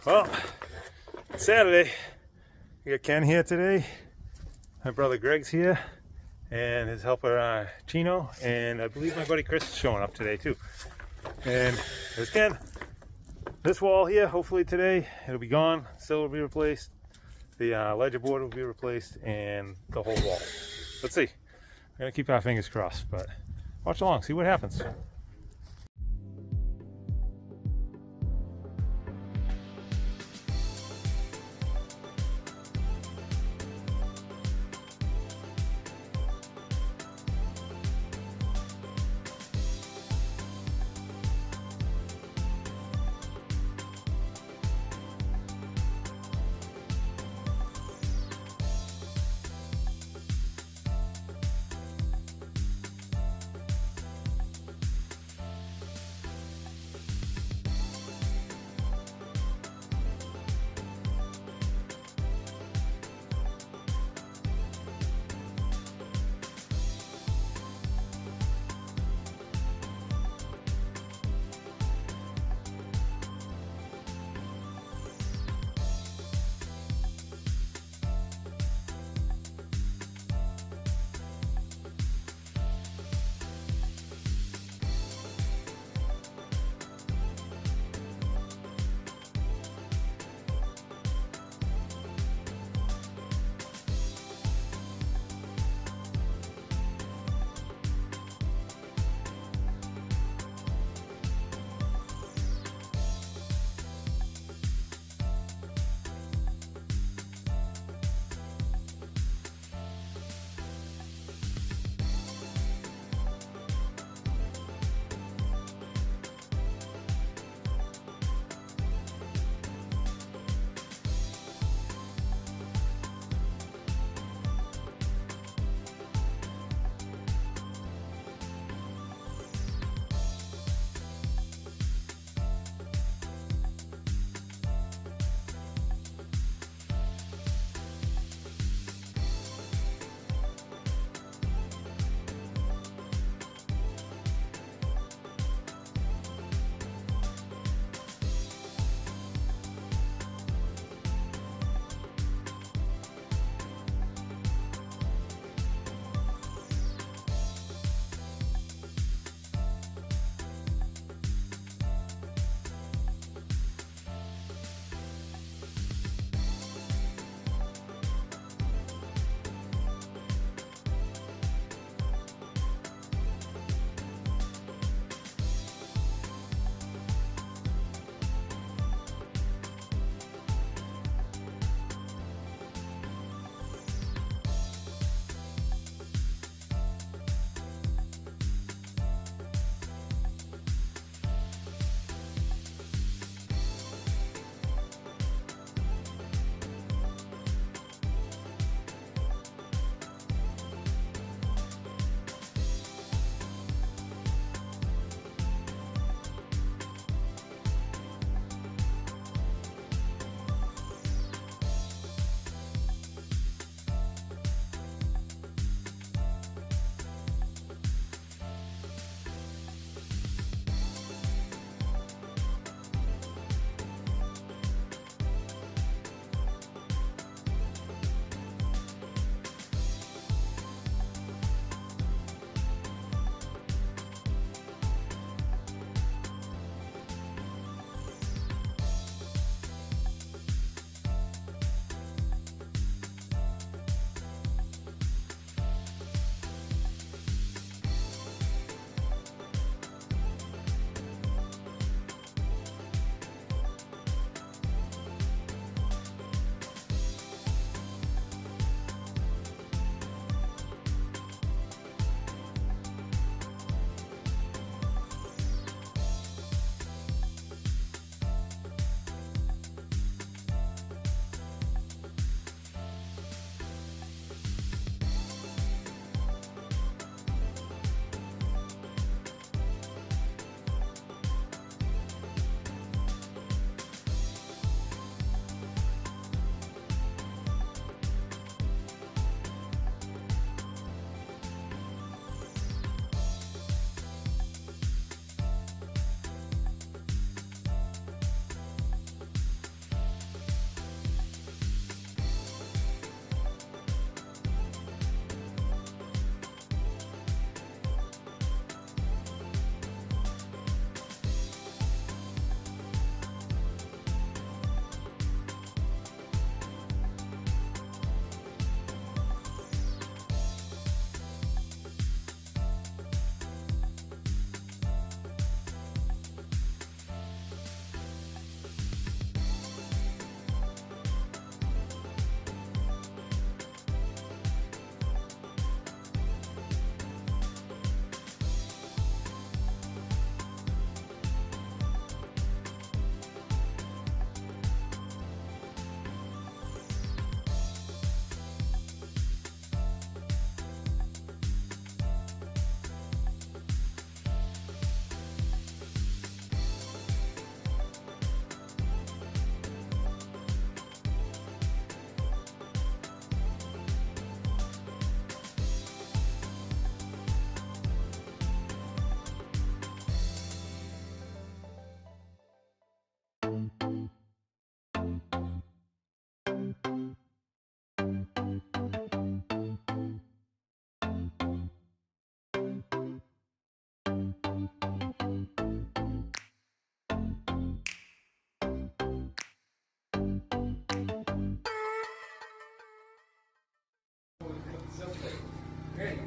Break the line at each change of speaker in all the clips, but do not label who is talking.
Well, it's Saturday. We got Ken here today. My brother Greg's here, and his helper Chino, and I believe my buddy Chris is showing up today too. And there's Ken. This wall here, hopefully today, it'll be gone. Sill will be replaced. The ledger board will be replaced, and the whole wall. Let's see. We're gonna keep our fingers crossed, but watch along, see what happens.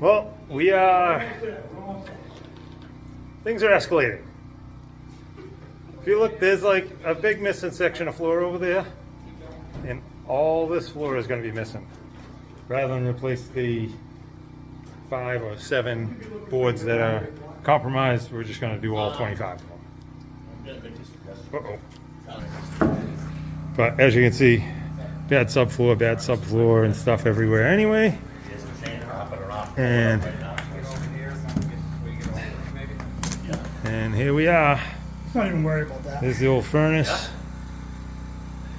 Well, things are escalating. If you look, there's like a big missing section of floor over there, and all this floor is going to be missing. Rather than replace the 5 or 7 boards that are compromised, we're just going to do all 25 of them. Uh-oh. But as you can see, bad subfloor and stuff everywhere anyway. And here we are.
Not even worry about that.
There's the old furnace.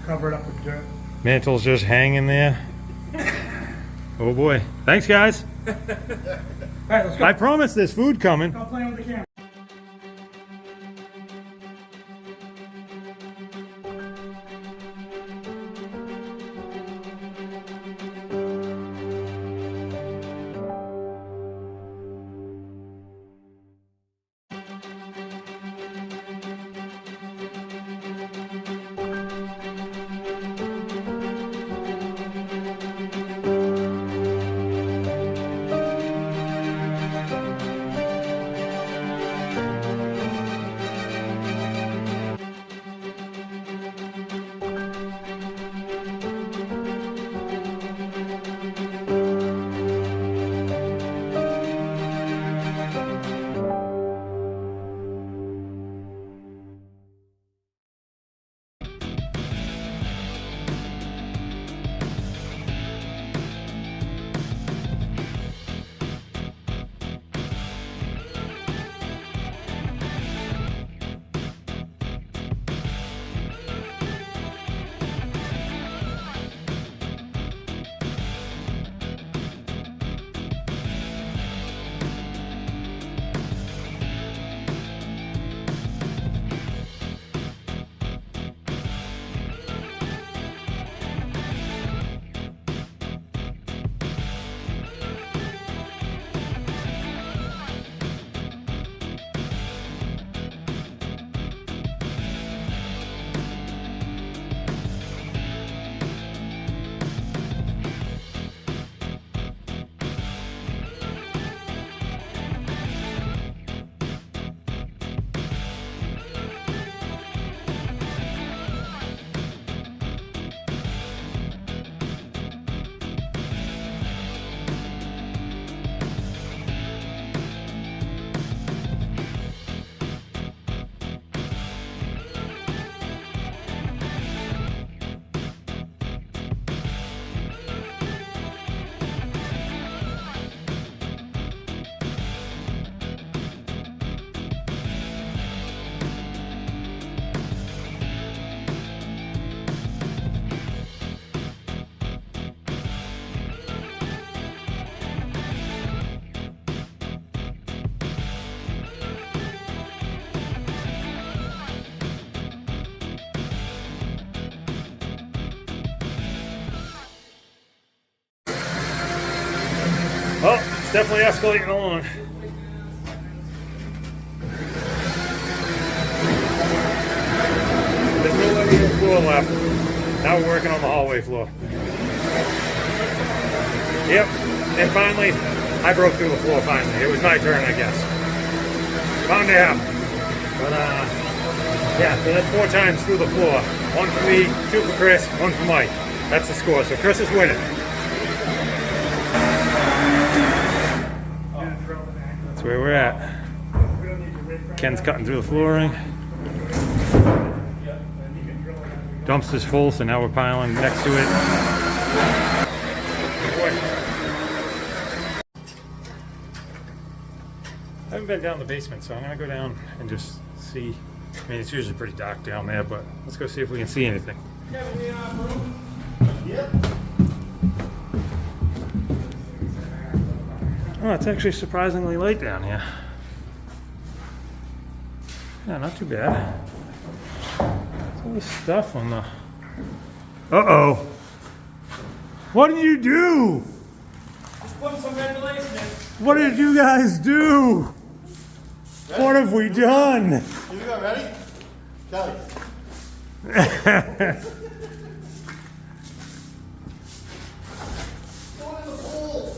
Cover it up with dirt.
Mantle's just hanging there. Oh boy. Thanks, guys.
All right, let's go.
I promise there's food coming.
Go playing with the camera.
Oh, it's definitely escalating along. There's no living room floor left. Now we're working on the hallway floor. Yep, and finally, I broke through the floor finally. It was my turn, I guess. Bound to happen. But, yeah, so that's 4 times through the floor. 1 for me, 2 for Chris, 1 for Mike. That's the score, so Chris is winning. That's where we're at. Ken's cutting through the flooring. Dumpster's full, so now we're piling next to it. I haven't been down the basement, so I'm gonna go down and just see. I mean, it's usually pretty dark down there, but let's go see if we can see anything. Oh, it's actually surprisingly light down here. Yeah, not too bad. All this stuff on the... Uh-oh. What did you do?
Just putting some ventilation in.
What did you guys do?
Ready?
What have we done?
Here we go, ready? Kelly. Go in the pool.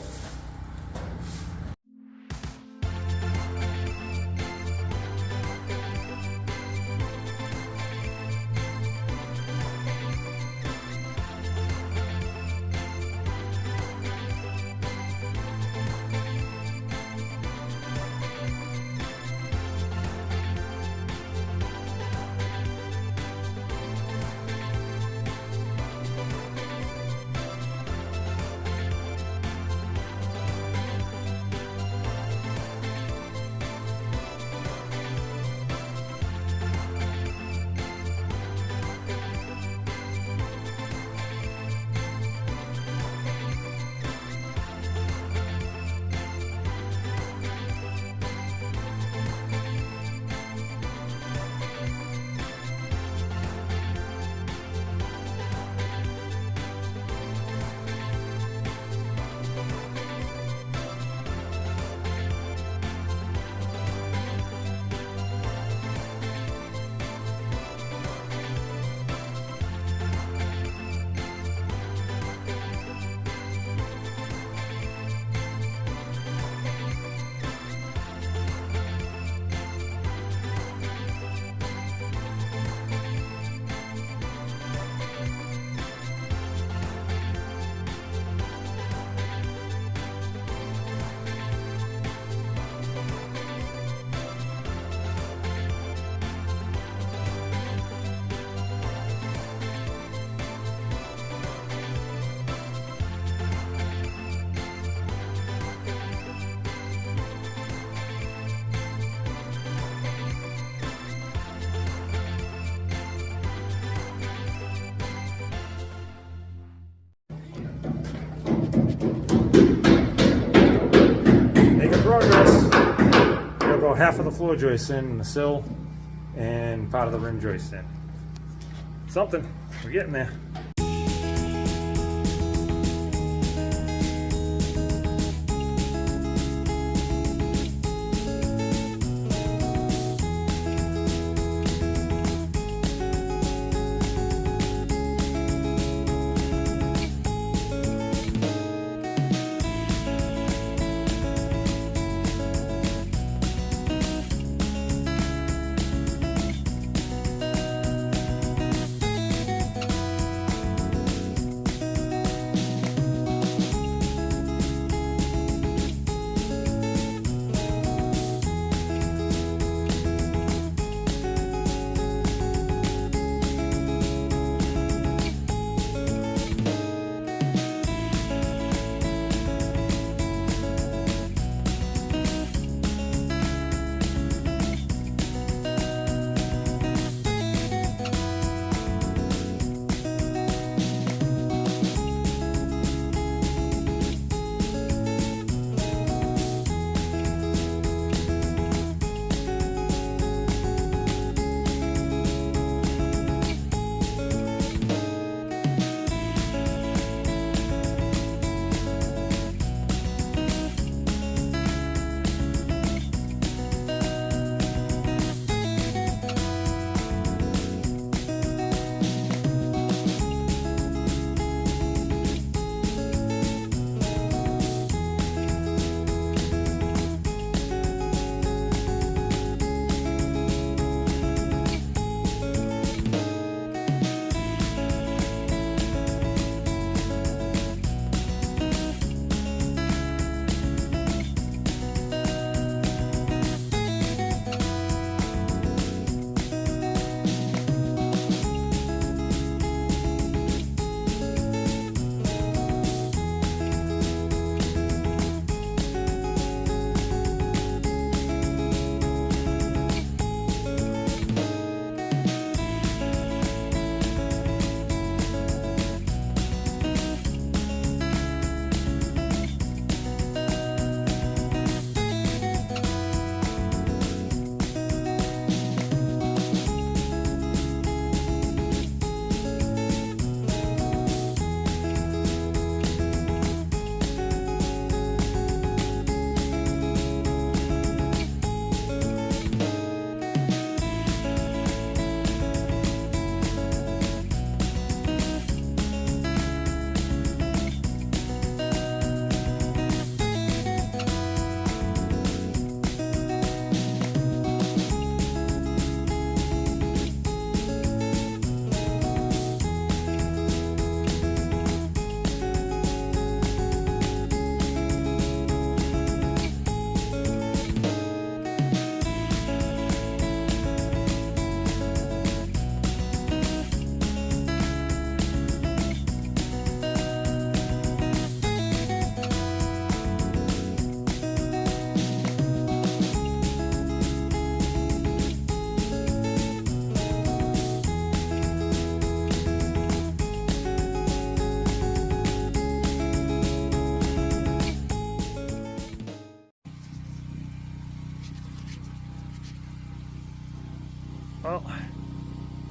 about half of the floor joist in, the sill, and part of the rim joist in. Something, we're getting there. Well,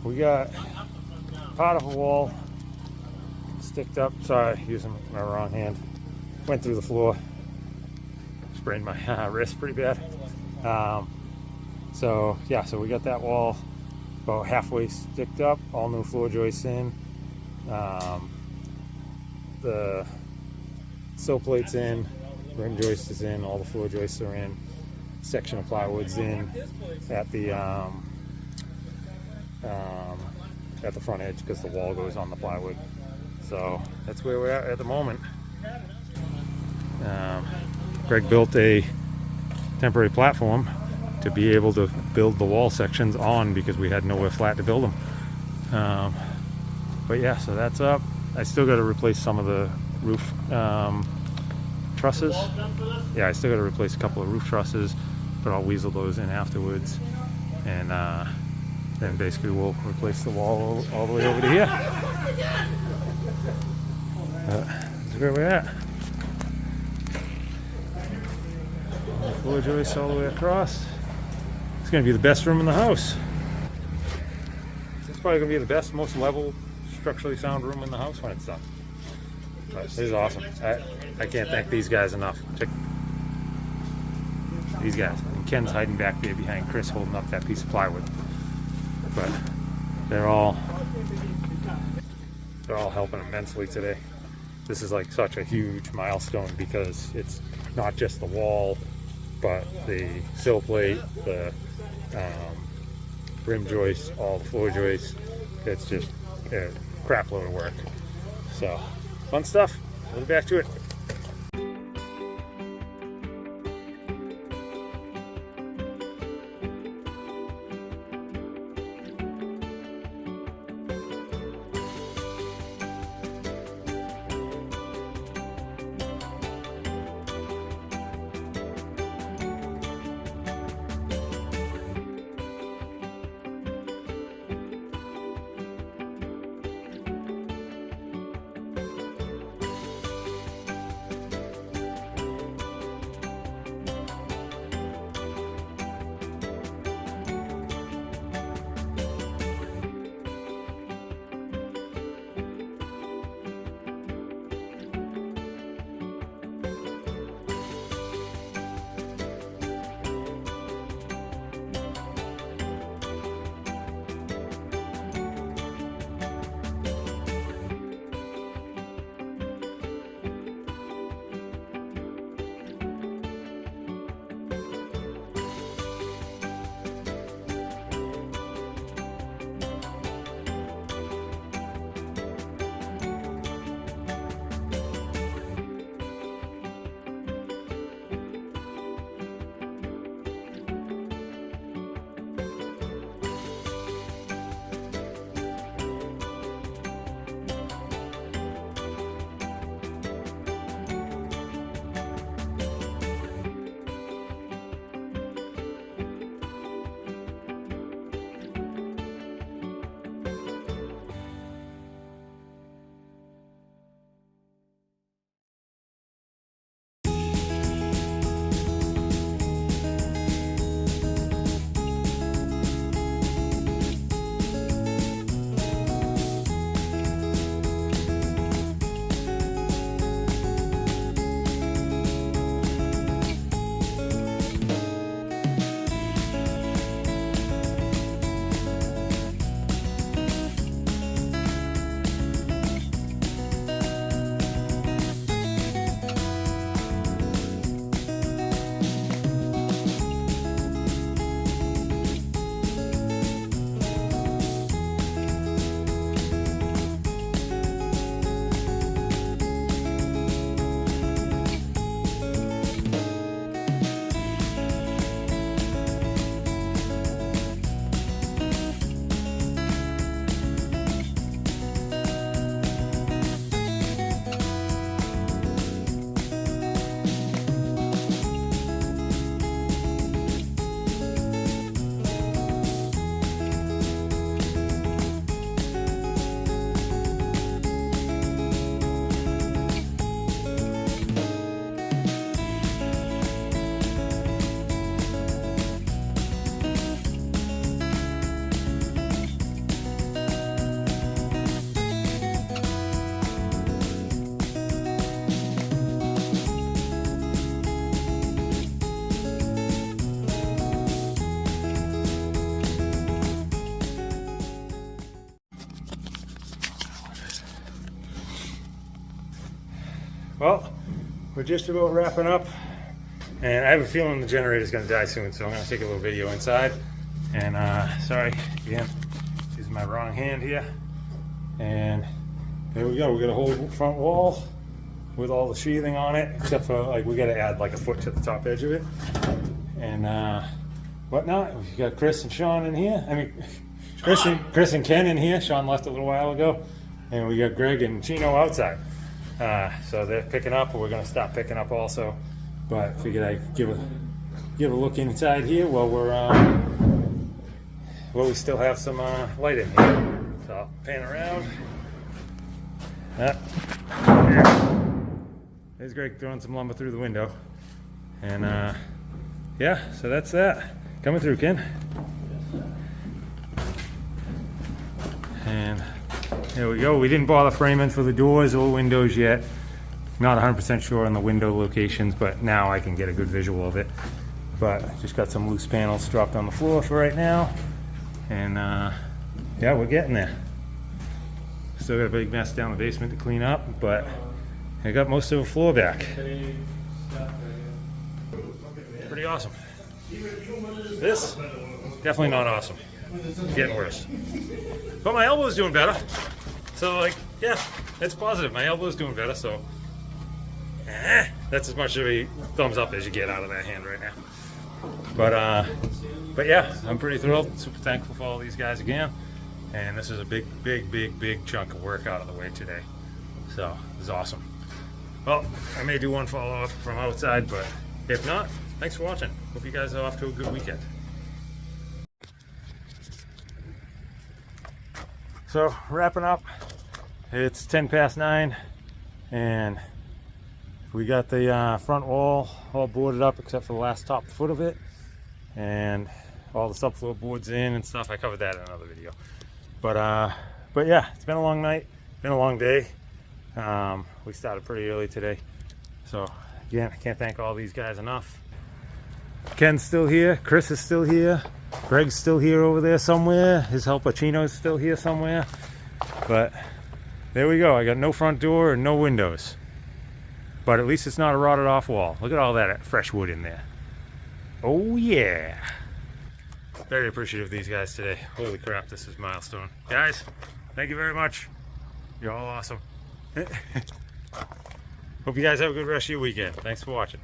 we got part of a wall sticked up. Sorry, using my wrong hand. Went through the floor. Sprained my wrist pretty bad. So yeah, so we got that wall about halfway sticked up. All new floor joists in. The sill plate's in. Rim joist is in. All the floor joists are in. Section of plywood's in at the front edge because the wall goes on the plywood. So that's where we're at the moment. Greg built a temporary platform to be able to build the wall sections on because we had nowhere flat to build them. But yeah, so that's up. I still got to replace some of the roof trusses. Yeah, I still got to replace a couple of roof trusses, but I'll weasel those in afterwards. And then basically we'll replace the wall all the way over to here. That's where we're at. Floor joists all the way across. It's gonna be the best room in the house. It's probably gonna be the best, most level, structurally sound room in the house when it's done. But this is awesome. I can't thank these guys enough. Check these guys. And Ken's hiding back there behind Chris, holding up that piece of plywood. But they're all helping immensely today. This is like such a huge milestone because it's not just the wall, but the sill plate, the rim joists, all the floor joists. It's just a crap load of work. So, fun stuff. We'll get back to it. Well, we're just about wrapping up, and I have a feeling the generator's going to die soon, so I'm going to take a little video inside. And sorry, again, using my wrong hand here. And there we go. We got a whole front wall with all the sheathing on it, except for like we got to add like a foot to the top edge of it, and whatnot. We got Chris and Sean in here. I mean, Chris and Ken in here. Sean left a little while ago, and we got Greg and Chino outside. So they're picking up, or we're going to stop picking up also. But figured I'd give a look inside here while we still have some light in here. So I'll pan around. There's Greg throwing some lumber through the window. And yeah, so that's that. Coming through, Ken. And there we go. We didn't bother framing for the doors or windows yet. Not 100% sure on the window locations, but now I can get a good visual of it. But just got some loose panels dropped on the floor for right now. And yeah, we're getting there. Still got a big mess down the basement to clean up, but I got most of the floor back. Pretty awesome. This, definitely not awesome. Getting worse. But my elbow's doing better. So like, yeah, it's positive. My elbow's doing better, so that's as much of a thumbs up as you get out of that hand right now. But yeah, I'm pretty thrilled, super thankful for all these guys again. And this is a big chunk of work out of the way today. So, this is awesome. Well, I may do one follow-up from outside, but if not, thanks for watching. Hope you guys are off to a good weekend. So, wrapping up, it's 10 past 9, and we got the front wall all boarded up except for the last top foot of it, and all the subfloor boards in and stuff. I covered that in another video. But yeah, it's been a long night, been a long day. We started pretty early today. So again, I can't thank all these guys enough. Ken's still here, Chris is still here, Greg's still here over there somewhere, his helper Chino's still here somewhere. But there we go, I got no front door and no windows. But at least it's not a rotted off wall. Look at all that fresh wood in there. Oh yeah. Very appreciative of these guys today. Holy crap, this is a milestone. Guys, thank you very much. You're all awesome. Hope you guys have a good rest of your weekend. Thanks for watching.